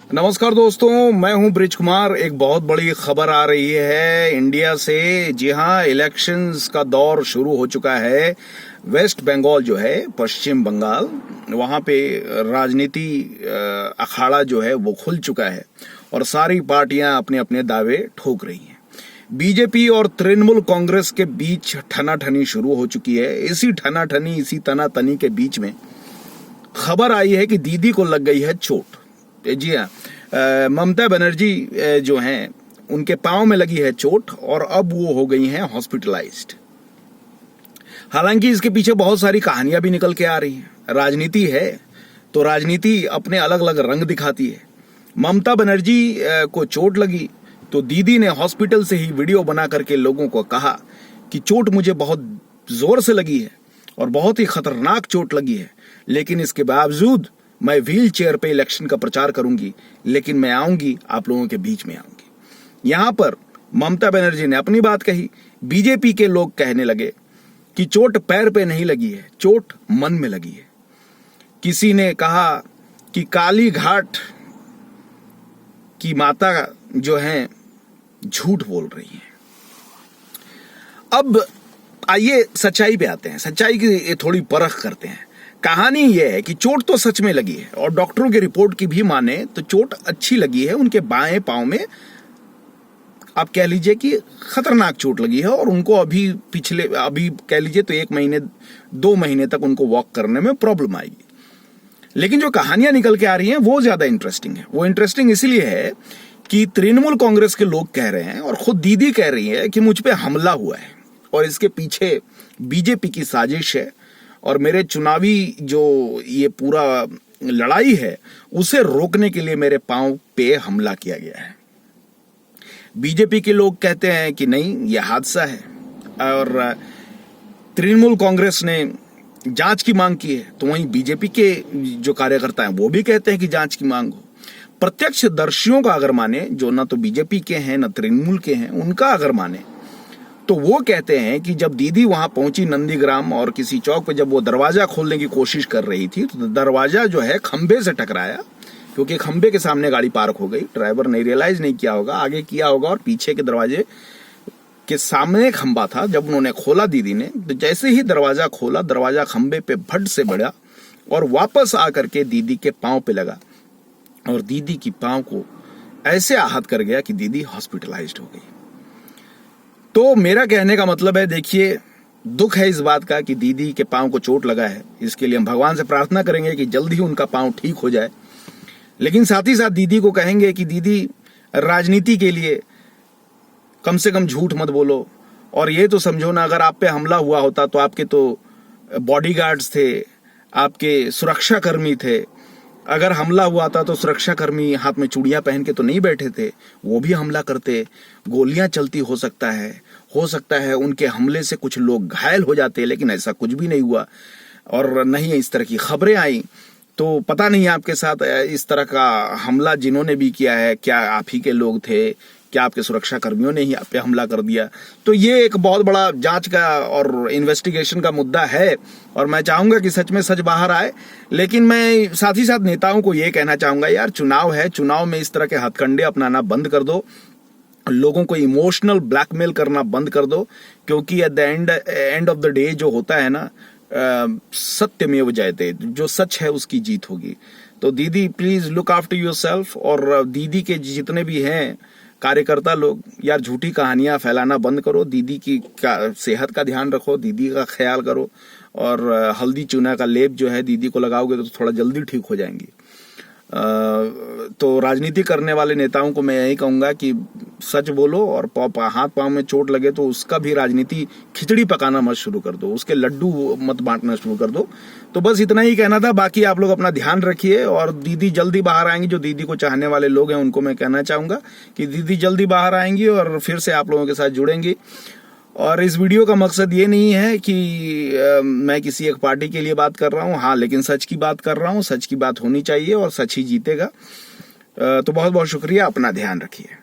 नमस्कार दोस्तों, मैं हूं ब्रिज कुमार। एक बहुत बड़ी खबर आ रही है इंडिया से। जी हां, इलेक्शंस का दौर शुरू हो चुका है। वेस्ट बंगाल जो है, पश्चिम बंगाल, वहां पे राजनीति अखाड़ा जो है वो खुल चुका है और सारी पार्टियां अपने अपने दावे ठोक रही हैं। बीजेपी और तृणमूल कांग्रेस के बीच ठनाठनी शुरू हो चुकी है। इसी ठनाठनी, इसी तनातनी के बीच में खबर आई है कि दीदी को लग गई है चोट। जी हाँ, ममता बनर्जी जो हैं, उनके पांव में लगी है चोट और अब वो हो गई हैं हॉस्पिटलाइज्ड। हालांकि इसके पीछे बहुत सारी कहानियां भी निकल के आ रही हैं। राजनीति है तो राजनीति अपने अलग अलग रंग दिखाती है। ममता बनर्जी को चोट लगी तो दीदी ने हॉस्पिटल से ही वीडियो बना करके लोगों को कहा कि चोट मुझे बहुत जोर से लगी है और बहुत ही खतरनाक चोट लगी है, लेकिन इसके बावजूद मैं व्हील चेयर पे इलेक्शन का प्रचार करूंगी, लेकिन मैं आऊंगी, आप लोगों के बीच में आऊंगी। यहां पर ममता बनर्जी ने अपनी बात कही। बीजेपी के लोग कहने लगे कि चोट पैर पे नहीं लगी है, चोट मन में लगी है। किसी ने कहा कि काली घाट की माता जो है झूठ बोल रही है। अब आइए सच्चाई पे आते हैं, सच्चाई की थोड़ी परख करते हैं। कहानी यह है कि चोट तो सच में लगी है और डॉक्टरों की रिपोर्ट की भी माने तो चोट अच्छी लगी है। उनके बाएं पांव में आप कह लीजिए कि खतरनाक चोट लगी है और उनको अभी कह लीजिए तो 1 महीने 2 महीने तक उनको वॉक करने में प्रॉब्लम आएगी। लेकिन जो कहानियां निकल के आ रही हैं वो ज्यादा इंटरेस्टिंग है। वो इंटरेस्टिंग इसलिए है कि तृणमूल कांग्रेस के लोग कह रहे हैं और खुद दीदी कह रही है कि मुझ पे हमला हुआ है और इसके पीछे बीजेपी की साजिश है और मेरे चुनावी जो ये पूरा लड़ाई है उसे रोकने के लिए मेरे पांव पे हमला किया गया है। बीजेपी के लोग कहते हैं कि नहीं, यह हादसा है और तृणमूल कांग्रेस ने जांच की मांग की है, तो वहीं बीजेपी के जो कार्यकर्ता हैं वो भी कहते हैं कि जांच की मांग हो। प्रत्यक्षदर्शियों का अगर माने, जो ना तो बीजेपी के हैं ना तृणमूल के हैं, उनका अगर माने तो वो कहते हैं कि जब दीदी वहां पहुंची नंदीग्राम और किसी चौक पे जब वो दरवाजा खोलने की कोशिश कर रही थी तो दरवाजा जो है खंबे से टकराया, क्योंकि खंबे के सामने गाड़ी पार्क हो गई। ड्राइवर ने रियलाइज नहीं किया होगा, आगे किया होगा और पीछे के दरवाजे के सामने खंबा था। जब उन्होंने खोला दीदी ने, तो जैसे ही दरवाजा खोला, दरवाजा खंबे पे भट से बढ़ा और वापस आकर के दीदी के पांव पे लगा और दीदी की पांव को ऐसे आहत कर गया कि दीदी हॉस्पिटलाइज्ड हो गई। तो मेरा कहने का मतलब है, देखिए, दुख है इस बात का कि दीदी के पांव को चोट लगा है। इसके लिए हम भगवान से प्रार्थना करेंगे कि जल्द ही उनका पांव ठीक हो जाए। लेकिन साथ ही साथ दीदी को कहेंगे कि दीदी, राजनीति के लिए कम से कम झूठ मत बोलो। और ये तो समझो ना, अगर आप पे हमला हुआ होता तो आपके तो बॉडीगार्ड्स थे, आपके सुरक्षा कर्मी थे। अगर हमला हुआ था तो सुरक्षा कर्मी हाथ में चूड़ियां पहन के तो नहीं बैठे थे, वो भी हमला करते। गोलियां चलती हो सकता है उनके हमले से कुछ लोग घायल हो जाते, लेकिन ऐसा कुछ भी नहीं हुआ और नहीं इस तरह की खबरें आई। तो पता नहीं आपके साथ इस तरह का हमला जिन्होंने भी किया है, क्या आप ही के लोग थे, क्या आपके सुरक्षा कर्मियों ने ही आप पे हमला कर दिया? तो ये एक बहुत बड़ा जांच का और इन्वेस्टिगेशन का मुद्दा है और मैं चाहूंगा कि सच में सच बाहर आए। लेकिन मैं साथ ही साथ नेताओं को ये कहना चाहूंगा, यार चुनाव है, चुनाव में इस तरह के हथकंडे अपनाना बंद कर दो, लोगों को इमोशनल ब्लैकमेल करना बंद कर दो, क्योंकि at the end of the day जो होता है ना, सत्यमेव जयते, जो सच है उसकी जीत होगी। तो दीदी, प्लीज लुक आफ्टर योरसेल्फ। और दीदी के जितने भी हैं कार्यकर्ता लोग, यार झूठी कहानियां फैलाना बंद करो। दीदी की सेहत का ध्यान रखो, दीदी का ख्याल करो और हल्दी चूना का लेप जो है दीदी को लगाओगे तो थोड़ा जल्दी ठीक हो जाएंगी। तो राजनीति करने वाले नेताओं को मैं यही कहूंगा कि सच बोलो और हाथ पांव में चोट लगे तो उसका भी राजनीति खिचड़ी पकाना मत शुरू कर दो, उसके लड्डू मत बांटना शुरू कर दो। तो बस इतना ही कहना था। बाकी आप लोग अपना ध्यान रखिए और दीदी जल्दी बाहर आएंगी। जो दीदी को चाहने वाले लोग हैं उनको मैं कहना चाहूंगा कि दीदी जल्दी बाहर आएंगी और फिर से आप लोगों के साथ जुड़ेंगी। और इस वीडियो का मकसद ये नहीं है कि मैं किसी एक पार्टी के लिए बात कर रहा हूँ, हाँ, लेकिन सच की बात कर रहा हूँ। सच की बात होनी चाहिए और सच ही जीतेगा। तो बहुत बहुत शुक्रिया, अपना ध्यान रखिए।